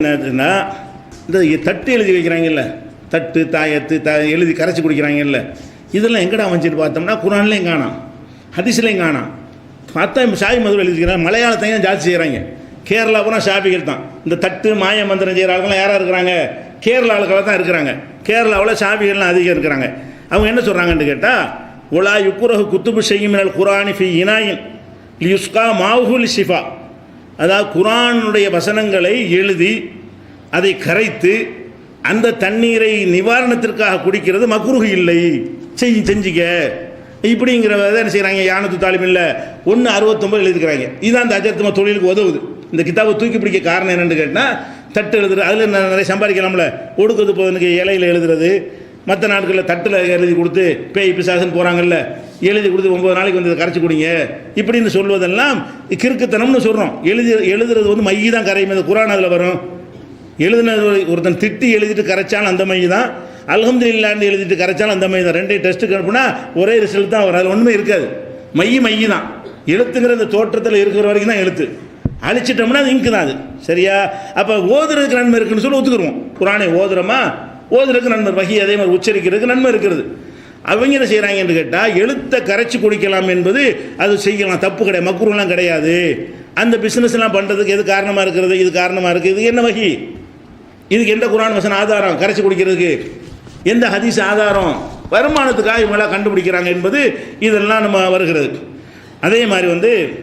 என்னதுன்னா இந்த தட்டு எழுதி வைக்கிறாங்கல்ல, தட்டு தாயத்து எழுதி கரைச்சி குடிக்கிறாங்கல்ல, இதெல்லாம் எங்கடா வந்துட்டு பார்த்தோம்னா குரான்லேயும் காணாம், ஹதீஸ்லேயும் காணாம். பார்த்தா ஷாஃபி மதுரை எழுதிக்கிறாங்க. மலையாளத்தையும் ஜாஸ்தி செய்கிறாங்க. கேரளா பூரா ஷாஃபிகள் தான். இந்த தட்டு மாய மந்திரம் செய்கிற ஆளுங்களாம் யாராக இருக்கிறாங்க? கேரளா ஆளுக்களாக தான் இருக்கிறாங்க. கேரளாவில் ஷாஃபிகள்லாம் அதிகம் இருக்கிறாங்க. அவங்க என்ன சொல்கிறாங்கன்னு கேட்டால், உலா யுக்குரஹு குத்துபு ஷையிமினல் குரானி ஃபி இனாயின் லியுஸ்கா மாவுஹுல் ஷிஃபா. அதாவது குரானுடைய வசனங்களை எழுதி அதை கரைத்து அந்த தண்ணீரை நிவாரணத்திற்காக குடிக்கிறது மக்ரூஹ் இல்லை, செஞ்சிக்க இப்படிங்கிறத என்ன செய்கிறாங்க? யானத்து தாலிம் இல்லை 169 எழுதிக்கிறாங்க. இதுதான் அந்த அஜர்த்தமாக தொழிலுக்கு உதவுது. இந்த கிதாபை தூக்கி பிடிக்க காரணம் என்னென்னு கேட்டால், தட்டு எழுதுறது அதில் நிறைய சம்பாதிக்கலாம்ல. ஒடுக்குது போதனுக்கு இலையில் எழுதுறது, மற்ற நாட்களில் தட்டில் எழுதி கொடுத்து பேய் பிசாசுன்னு போகிறாங்கல்ல, எழுதி கொடுத்து 9 நாளைக்கு வந்து கரைச்சி குடிங்க இப்படின்னு சொல்வதெல்லாம் கிறுக்குத்தனம்னு சொல்கிறோம். எழுதுறது வந்து மைய தான் கரையும். குரான் அதில் வரும். எழுதுனது ஒருத்தன் திட்டி எழுதிட்டு கரைச்சாலும் அந்த மைய தான், அல்ஹம்துலில்லாஹ்னு எழுதிட்டு கரைச்சாலும் அந்த மைய தான். ரெண்டையும் டெஸ்ட்டுக்கு அனுப்புனா ஒரே ரிசல்ட் தான் வரும். அது ஒன்றுமே இருக்காது. மைய தான். எழுத்துங்கிற அந்த தோற்றத்தில் இருக்கிற வரைக்கும் தான் எழுத்து. அழிச்சிட்டோம்னா அது இங்கு தான். அது சரியா? அப்போ ஓதுறதுக்கு நன்மை இருக்குன்னு சொல்லி ஒத்துக்குருவோம். குரானை ஓதுறோமா, ஓதுறதுக்கு நன்மை, வகி அதே மாதிரி உச்சரிக்கிறதுக்கு நன்மை இருக்கிறது. அவங்க என்ன செய்கிறாங்கன்னு கேட்டால், எழுத்தை கரைச்சி குடிக்கலாம் என்பது அது செய்யலாம், தப்பு கிடையாது, மக்ரூலாம் கிடையாது. அந்த பிஸ்னஸ்லாம் பண்ணுறதுக்கு எது காரணமாக இருக்கிறது? இது காரணமாக இருக்குது. இது என்ன வகி? இதுக்கு எந்த குரான் வசனம் ஆதாரம்? கரைச்சி குடிக்கிறதுக்கு எந்த ஹதீஸ் ஆதாரம்? வருமானத்துக்காக இவங்களாம் கண்டுபிடிக்கிறாங்க என்பது இதெல்லாம் நம்ம வருகிறது. அதே மாதிரி